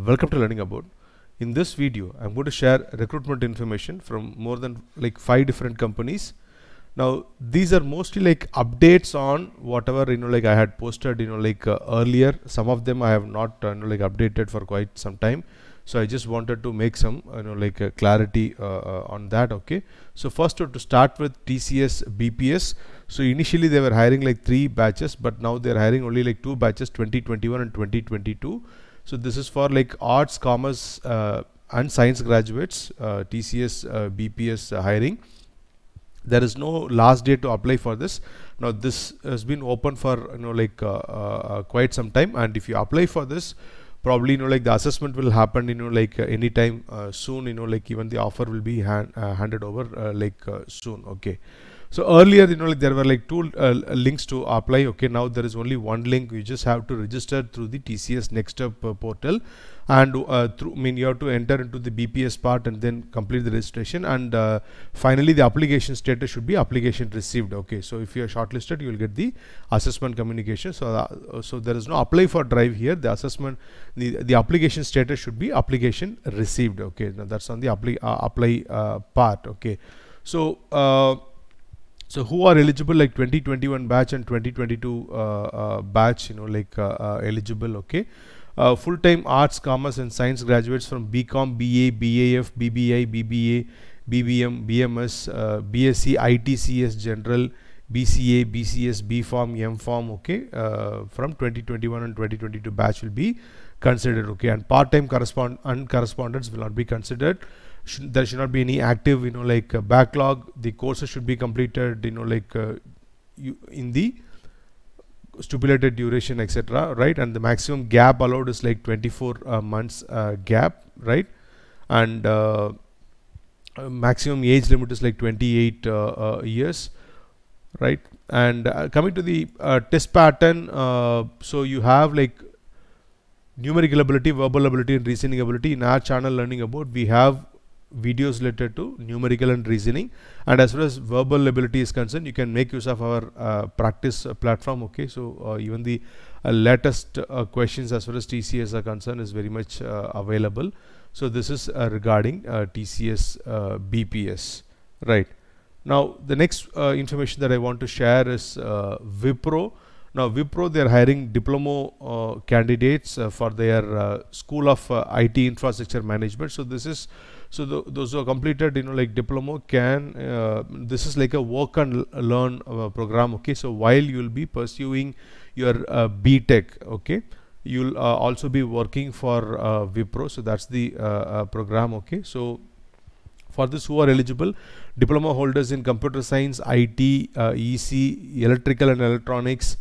Welcome to Learning Abode. In this video, I'm going to share recruitment information from more than like 5 different companies. Now, these are mostly like updates on whatever like I had posted earlier. Some of them I have not updated for quite some time. So I just wanted to make some clarity on that. Okay. So first to start with TCS BPS. So initially they were hiring like 3 batches, but now they're hiring only like 2 batches, 2021 and 2022. So this is for like arts, commerce and science graduates, TCS BPS hiring. There is no last date to apply for this. Now this has been open for quite some time, and if you apply for this, probably the assessment will happen anytime soon. Even the offer will be handed over soon. Okay. So earlier there were like 2 links to apply. Okay, now there is only one link. You just have to register through the TCS NextStep portal, and you have to enter into the BPS part and then complete the registration, and finally the application status should be application received. Okay, so if you are shortlisted, you will get the assessment communication. So so there is no apply for drive here. The assessment, the application status should be application received. Okay, now that's on the apply part. Okay, so so who are eligible, like 2021 batch and 2022 batch eligible. Okay, full-time arts, commerce and science graduates from BCom, BA, BAF, BBI, BBA, BBM, BMS, BSc ITCS General, BCA, BCS, BPharm, MPharm. Okay, from 2021 and 2022 batch will be considered. Okay, and part-time correspondents will not be considered. There should not be any active backlog. The courses should be completed in the stipulated duration, etc. Right, and the maximum gap allowed is like 24 months gap, right, and maximum age limit is like 28 years, right. And coming to the test pattern, so you have like numerical ability, verbal ability and reasoning ability. In our channel Learning Abode, we have videos related to numerical and reasoning, and as far as verbal ability is concerned, you can make use of our practice platform. Okay, so even the latest questions as far as TCS are concerned is very much available. So this is regarding TCS BPS. Right, now the next information that I want to share is Wipro. Now Wipro, they are hiring diploma candidates for their School of IT Infrastructure Management. So this is, so those who are completed diploma can, this is like a work and learn program. Okay, so while you will be pursuing your BTech, okay, you'll also be working for Wipro. So that's the program. Okay, so for this, who are eligible: diploma holders in computer science, IT, EC, electrical and electronics,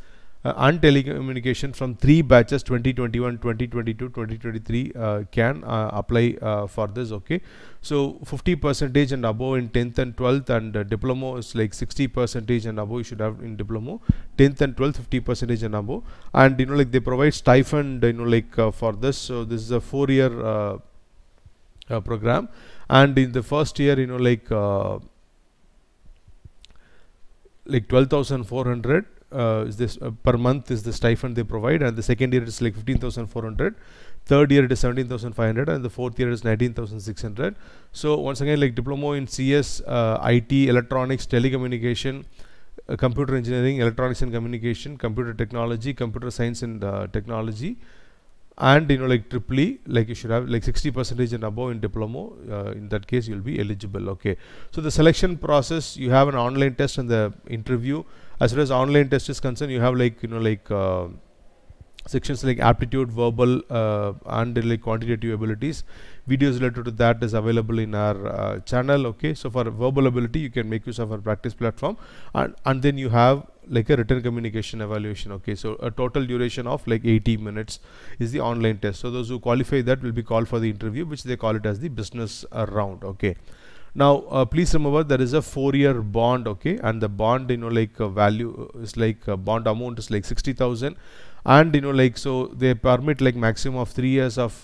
and telecommunication from 3 batches, 2021, 2022, 2023 can apply for this. Okay, so 50% and above in 10th and 12th, and diploma is like 60% and above you should have in diploma. 10th and 12th 50% and above, and they provide stipend for this. So this is a 4-year program, and in the first year 12,400 is this per month is the stipend they provide, and the second year is like 15,400, third year it is 17,500, and the fourth year is 19,600. So once again, like diploma in CS, IT, electronics, telecommunication, computer engineering, electronics and communication, computer technology, computer science and technology, and triple E, like you should have like 60% and above in diploma. In that case you'll be eligible. Okay, so the selection process, you have an online test and the interview. As far as online test is concerned, you have sections like aptitude, verbal and like quantitative abilities. Videos related to that is available in our channel. Okay, so for verbal ability, you can make use of our practice platform, and then you have like a written communication evaluation. Okay, so a total duration of like 80 minutes is the online test. So those who qualify that will be called for the interview, which they call it as the business round. Okay, now please remember there is a 4-year bond. Okay, and the bond value is like bond amount is like 60,000, and so they permit like maximum of 3 years of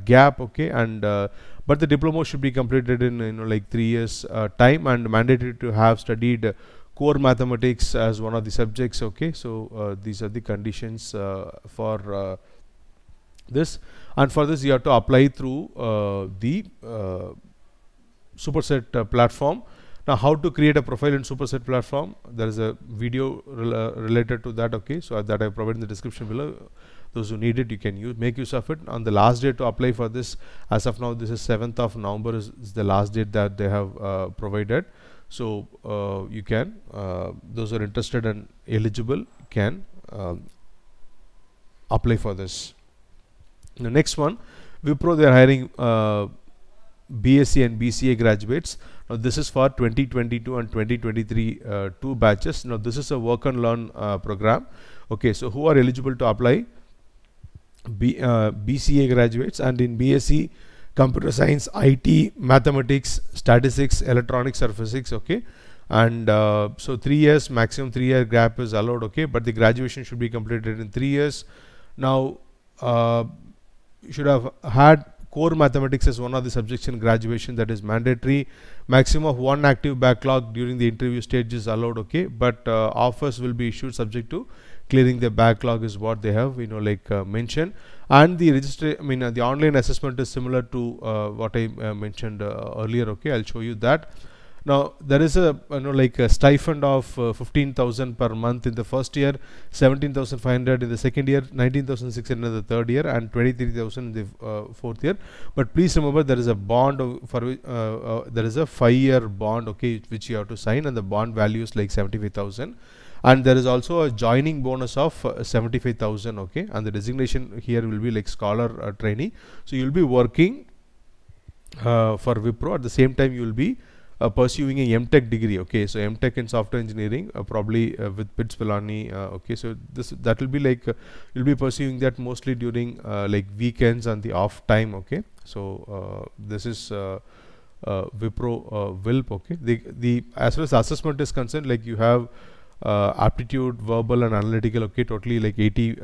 gap. Okay, and but the diploma should be completed in 3 years time, and mandatory to have studied core mathematics as one of the subjects. Okay, so these are the conditions for this, and for this you have to apply through the Superset platform. Now, how to create a profile in Superset platform, there is a video related to that, okay, so that I provided in the description below. Those who need it, you can make use of it. On the last date to apply for this, as of now, this is 7th of November is the last date that they have provided. So you can, those who are interested and eligible can apply for this. The next one, Wipro, they are hiring BSc and BCA graduates. Now this is for 2022 and 2023 two batches. Now this is a work and learn program. Okay, so who are eligible to apply? BCA graduates, and in BSc computer science, IT, mathematics, statistics, electronics or physics. Okay, and so 3 years, maximum 3-year gap is allowed. Okay, but the graduation should be completed in 3 years. Now you should have had core mathematics as one of the subjects in graduation, that is mandatory. Maximum of 1 active backlog during the interview stage is allowed. Okay, but offers will be issued subject to clearing the backlog is what they have mentioned. And the the online assessment is similar to what I mentioned earlier. Okay, I'll show you that. Now there is a a stipend of 15,000 per month in the first year, 17,500 in the second year, 19,600 in the third year, and 23,000 in the fourth year. But please remember, there is a bond for there is a 5-year bond, okay, which you have to sign, and the bond value is like 75,000. And there is also a joining bonus of 75,000. Okay, and the designation here will be like scholar trainee. So you will be working for Wipro. At the same time, you will be pursuing a MTech degree. Okay, so MTech in software engineering, probably with BITS Pilani. Okay, so that will be like you'll be pursuing that mostly during like weekends and the off time. Okay, so this is Wipro WILP. Okay, the as far as assessment is concerned, like you have aptitude, verbal and analytical. Okay, totally like 80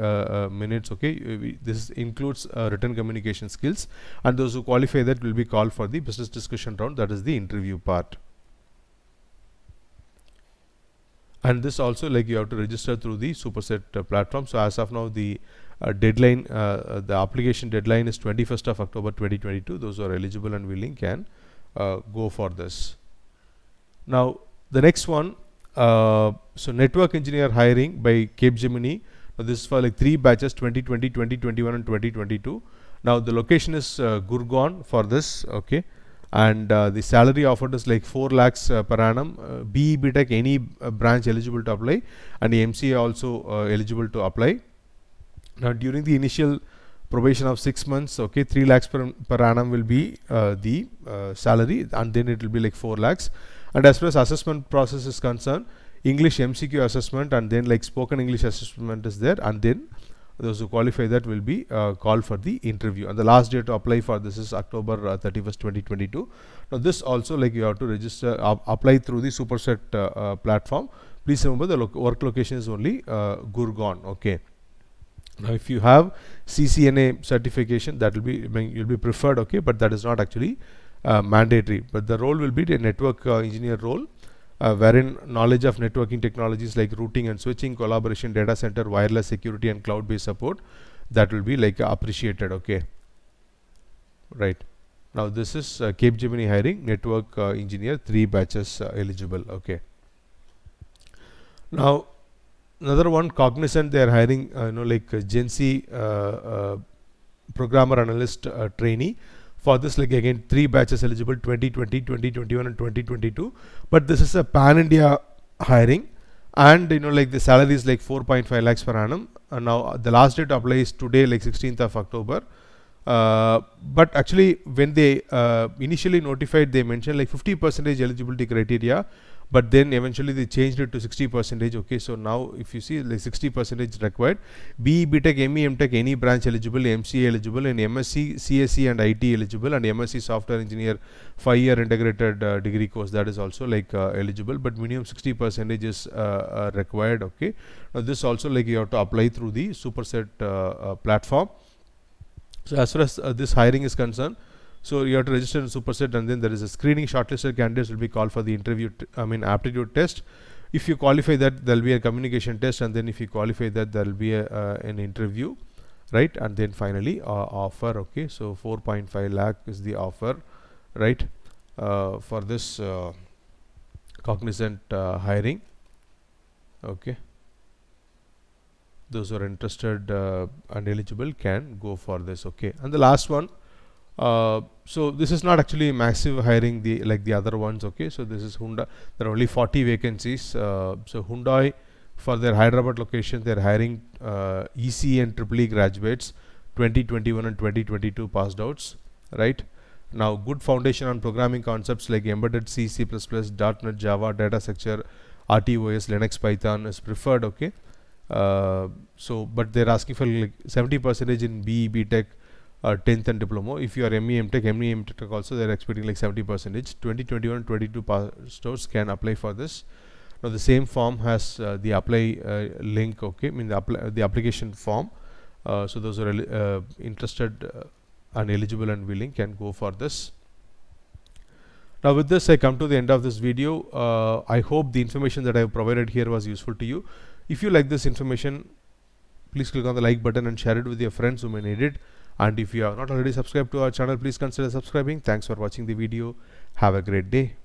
minutes. Okay, this includes written communication skills, and those who qualify that will be called for the business discussion round, that is the interview part. And this also, like, you have to register through the Superset platform. So as of now, the deadline, the application deadline is 21st of October 2022. Those who are eligible and willing can go for this. Now the next one, so network engineer hiring by Capgemini. Now this is for like 3 batches, 2020, 2021 and 2022. Now the location is Gurgaon for this. Okay, and the salary offered is like 4 lakhs per annum. BE BTech any branch eligible to apply, and the MCA also eligible to apply. Now during the initial probation of 6 months, okay, 3 lakhs per annum will be the salary, and then it will be like 4 lakhs. And as far as assessment process is concerned, English MCQ assessment and then like spoken English assessment is there, and then those who qualify that will be called for the interview. And the last day to apply for this is October 31st, 2022. Now this also, like, you have to register, apply through the Superset platform. Please remember the work location is only Gurgaon. Okay. Now if you have CCNA certification, that will be, you'll be preferred. Okay, but that is not actually mandatory. But the role will be the network engineer role, wherein knowledge of networking technologies like routing and switching, collaboration, data center, wireless security and cloud-based support, that will be like appreciated. Okay, right. Now this is Capgemini hiring network engineer, 3 batches eligible. Okay. Now another one, Cognizant, they are hiring Gen Z programmer analyst trainee. For this, like, again 3 batches eligible, 2020, 2021 and 2022. But this is a pan-India hiring, and the salary is like 4.5 lakhs per annum. And now the last date to apply is today, like 16th of October. But actually when they initially notified, they mentioned like 50% eligibility criteria, but then eventually they changed it to 60%. Okay, so now if you see, like 60% required. BE BTech ME MTech any branch eligible, MCA eligible, and MSc CSE and IT eligible, and MSc software engineer 5-year integrated degree course, that is also like eligible, but minimum 60% is required. Okay, now this also, like, you have to apply through the Superset platform. So as far as this hiring is concerned, so you have to register in Superset, and then there is a screening. Shortlisted candidates will be called for the interview, aptitude test. If you qualify that, there will be a communication test, and then if you qualify that, there will be an interview. right? And then finally offer. Okay, so 4.5 lakh is the offer, right, for this Cognizant hiring. Okay, those who are interested and eligible can go for this. Okay, and the last one, so this is not actually massive hiring like the other ones. Okay, so this is Hyundai. There are only 40 vacancies. So Hyundai, for their Hyderabad location, they're hiring EC and EEE graduates, 2021 and 2022 passed outs, right? Now, good foundation on programming concepts like embedded C, C++, .NET, Java, data structure, RTOS, Linux, Python is preferred. Okay, so but they're asking for like 70% in BE, BTech, 10th and diploma. If you are ME, MTech also, they're expecting like 70%. 2021 and 22 passed outs can apply for this. Now the same form has the apply link. Okay, I mean the application form. So those who are interested and eligible and willing can go for this. Now with this I come to the end of this video. I hope the information that I have provided here was useful to you. If you like this information, please click on the like button and share it with your friends who may need it. And if you are not already subscribed to our channel, please consider subscribing. Thanks for watching the video. Have a great day.